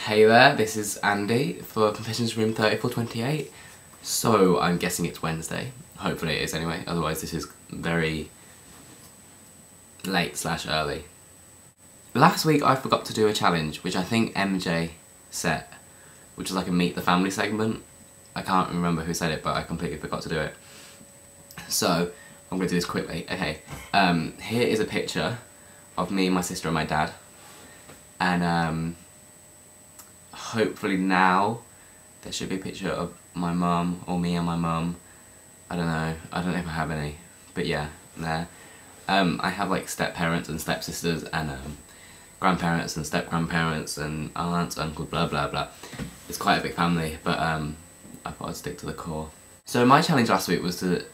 Hey there, this is Andy for Confessions Room 3428. So, I'm guessing it's Wednesday. Hopefully it is anyway, otherwise this is very late/early. Last week I forgot to do a challenge, which I think MJ set, which was like a Meet the Family segment. I can't remember who said it, but I completely forgot to do it. So, I'm going to do this quickly. Okay, here is a picture of me, my sister and my dad. And hopefully now there should be a picture of my mum or me and my mum. I don't know if I have any, but yeah, there. I have like step parents and step sisters and grandparents and step grandparents and aunts, uncles, blah blah blah. It's quite a big family, but I thought I'd stick to the core. So my challenge last week was to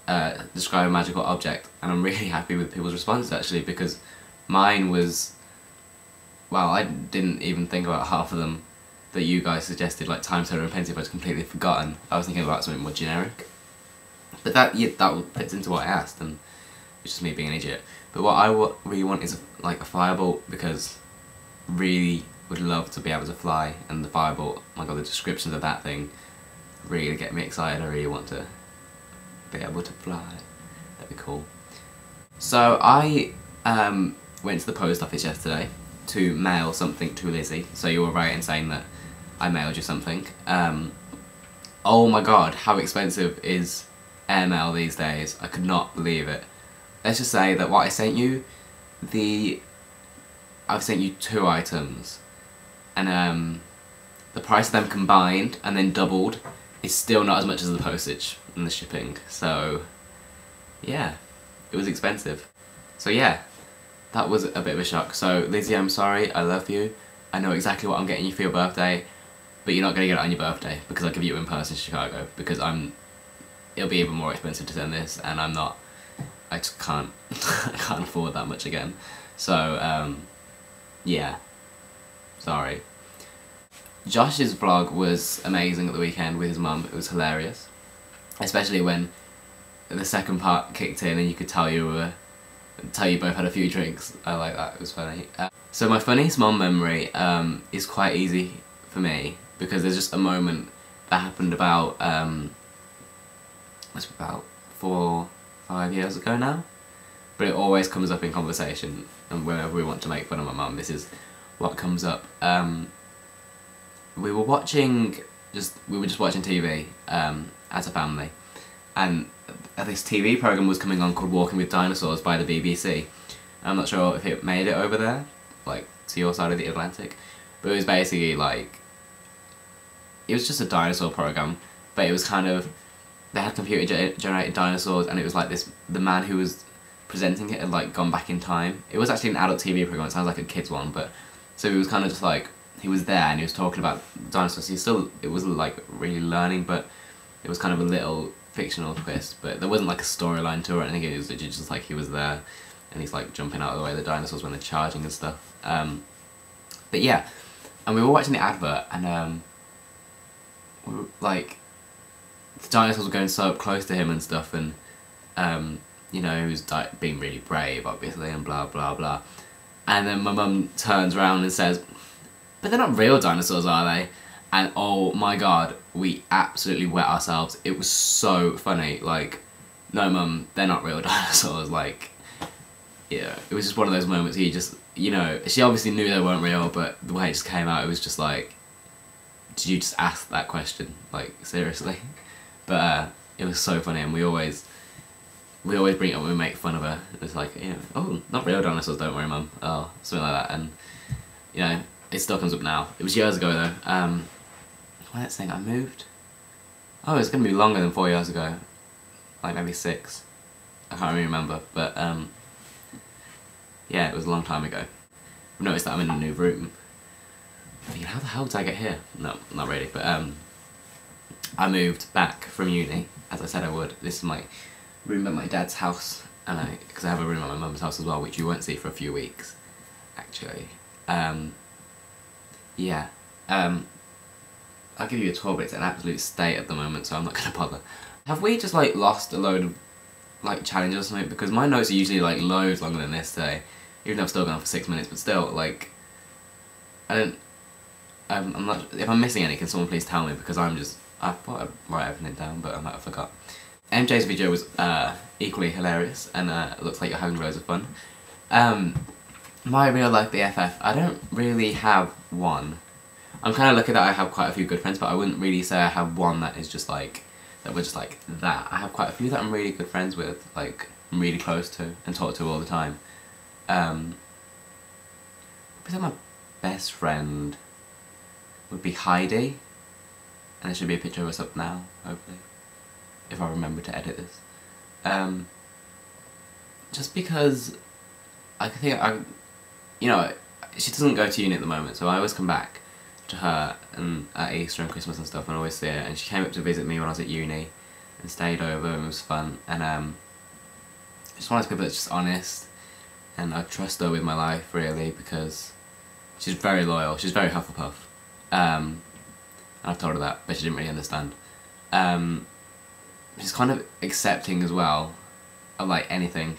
describe a magical object, and I'm really happy with people's responses actually, because mine was, well, I didn't even think about half of them that you guys suggested, like time, soda and pencil. I'd completely forgotten. I was thinking about something more generic. But that fits into what I asked, and it's just me being an idiot. But what I really want is like a firebolt, because really would love to be able to fly, and the firebolt, oh my god, the descriptions of that thing really get me excited. I really want to be able to fly. That'd be cool. So I went to the post office yesterday to mail something to Lizzie. So you were right in saying that I mailed you something. Oh my god, how expensive is airmail these days? I could not believe it. Let's just say that what I sent you, I've sent you 2 items, and the price of them combined and then doubled is still not as much as the postage and the shipping. So yeah, it was expensive. So yeah, that was a bit of a shock. So Lizzie, I'm sorry, I love you. I know exactly what I'm getting you for your birthday, but you're not going to get it on your birthday because I'll give you it in person in Chicago, because it'll be even more expensive to send this, and I just can't, I can't afford that much again. So yeah, sorry. Josh's vlog was amazing at the weekend with his mum. It was hilarious, especially when the second part kicked in and you could tell you both had a few drinks. I like that, it was funny. So my funniest mum memory is quite easy for me, because there's just a moment that happened about, it's about 4 or 5 years ago now, but it always comes up in conversation, and whenever we want to make fun of my mum, this is what comes up. We were just watching TV as a family, and this TV program was coming on called Walking with Dinosaurs by the BBC. I'm not sure if it made it over there, like to your side of the Atlantic, but it was basically like, it was just a dinosaur program, but it was kind of, they had computer generated dinosaurs, and it was like the man who was presenting it had like gone back in time. It was actually an adult TV program, it sounds like a kid's one, but so it was kind of just like, he was there and he was talking about dinosaurs. It wasn't like really learning, but it was kind of a little fictional twist, but there wasn't like a storyline to it or anything. It was just like he was there and he's like jumping out of the way of the dinosaurs when they're charging and stuff. But yeah, and we were watching the advert, and we were, like, the dinosaurs were going so up close to him and stuff, and you know, he was being really brave obviously and blah blah blah, and then my mum turns around and says, "But they're not real dinosaurs, are they?" And oh my god, we absolutely wet ourselves. It was so funny. Like, no mum, they're not real dinosaurs. Like, yeah, it was just one of those moments you just, you know, she obviously knew they weren't real, but the way it just came out, it was just like, did you just ask that question? Like, seriously? But it was so funny, and we always bring it up when we make fun of her. It's like, you know, oh, not real dinosaurs, don't worry mum. Oh, something like that. And, you know, it still comes up now. It was years ago though. Why that saying I moved? Oh, it's gonna be longer than 4 years ago. Like maybe 6. I can't really remember, but yeah, it was a long time ago. I've noticed that I'm in a new room. I mean, how the hell did I get here? No, not really, but I moved back from uni, as I said I would. This is my room at my dad's house, and because I have a room at my mum's house as well, which you won't see for a few weeks, actually. Yeah, I'll give you a tour, but it's an absolute state at the moment, so I'm not going to bother. Have we just like lost a load of like challenges or something? Because my notes are usually like loads longer than this today, even though I've still gone for 6 minutes, but still, like, I I'm not. If I'm missing any, can someone please tell me, because I thought I'd write everything down, but I might have forgot. MJ's video was equally hilarious, and it looks like you're having loads of fun. My real life BFF, I don't really have one. I'm kind of lucky that I have quite a few good friends, but I wouldn't really say I have one that is just like, that we're just like that. I have quite a few that I'm really good friends with, like, I'm really close to, and talk to all the time. Probably my best friend would be Heidi, and there should be a picture of us up now, hopefully, if I remember to edit this. Just because I think you know, she doesn't go to uni at the moment, so I always come back to her and at Easter and Christmas and stuff, and I always see her, and she came up to visit me when I was at uni and stayed over, and it was fun. And just one of those people that's just honest, and I trust her with my life, really, because she's very loyal. She's very Hufflepuff, and I've told her that, but she didn't really understand. She's kind of accepting as well of like anything.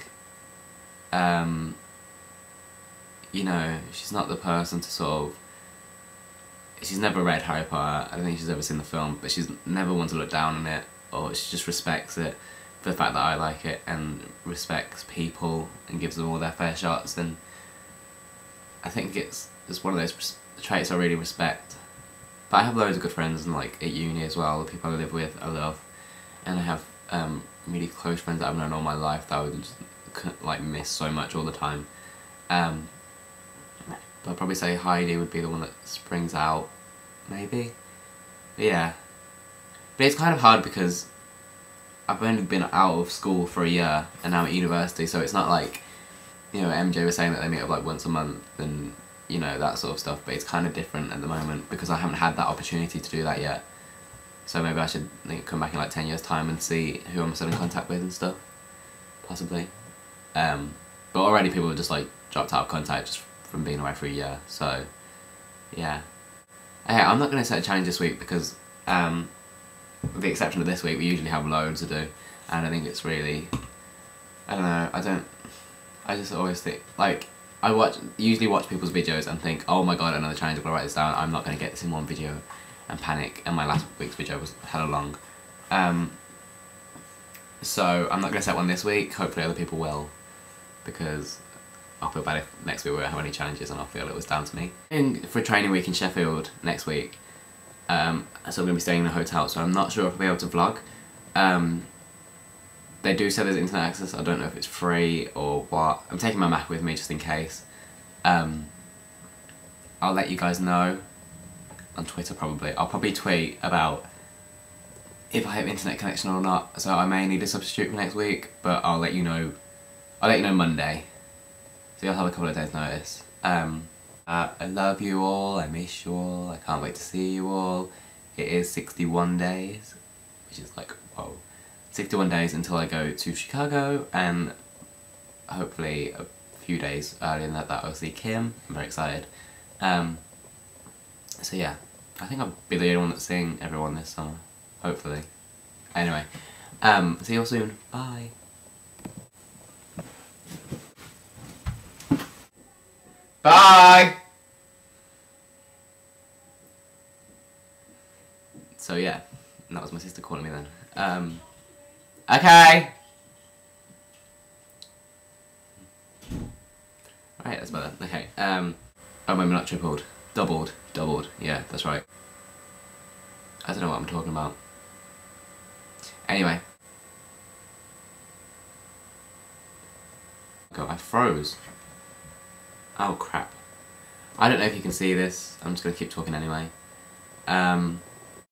You know, she's not the person to sort of, she's never read Harry Potter, I don't think she's ever seen the film, but she's never one to look down on it, or she just respects it for the fact that I like it, and respects people and gives them all their fair shots. And I think it's one of those traits I really respect. But I have loads of good friends, and like at uni as well, the people I live with I love, and I have really close friends that I've known all my life that I would just, like, miss so much all the time. But I'd probably say Heidi would be the one that springs out, maybe. But yeah. But it's kind of hard because I've only been out of school for a year, and now I'm at university, so it's not like, you know, MJ was saying that they meet up like once a month and, you know, that sort of stuff, but it's kind of different at the moment because I haven't had that opportunity to do that yet. So maybe I should come back in like 10 years time and see who I'm still in contact with and stuff, possibly. But already people have just like dropped out of contact just from being away for a year, so yeah. Okay, I'm not going to set a challenge this week because with the exception of this week, we usually have loads to do, and I think it's really, I don't know, I just always think, like, I usually watch people's videos and think, oh my god, another challenge, I've got to write this down, I'm not going to get this in one video, and panic, and my last week's video was hella long. So I'm not going to set one this week, hopefully other people will, because I'll feel bad if next week we won't have any challenges and I'll feel it was down to me. For a training week in Sheffield next week, so I'm going to be staying in a hotel, so I'm not sure if I'll be able to vlog. They do say there's internet access, I don't know if it's free or what. I'm taking my Mac with me just in case. I'll let you guys know on Twitter probably. I'll probably tweet about if I have internet connection or not, so I may need a substitute for next week, but I'll let you know Monday. So you'll have a couple of days notice. I love you all, I miss you all, I can't wait to see you all. It is 61 days, which is like, whoa. 61 days until I go to Chicago, and hopefully a few days earlier than that I'll see Kim. I'm very excited. So yeah, I think I'll be the only one that's seeing everyone this summer, hopefully. Anyway, see you all soon, bye. Bye! So yeah, that was my sister calling me then. Okay! Right, that's better. Okay, oh, maybe not tripled. Doubled. Yeah, that's right. I don't know what I'm talking about. Anyway. God, I froze. Oh crap. I don't know if you can see this, I'm just gonna keep talking anyway.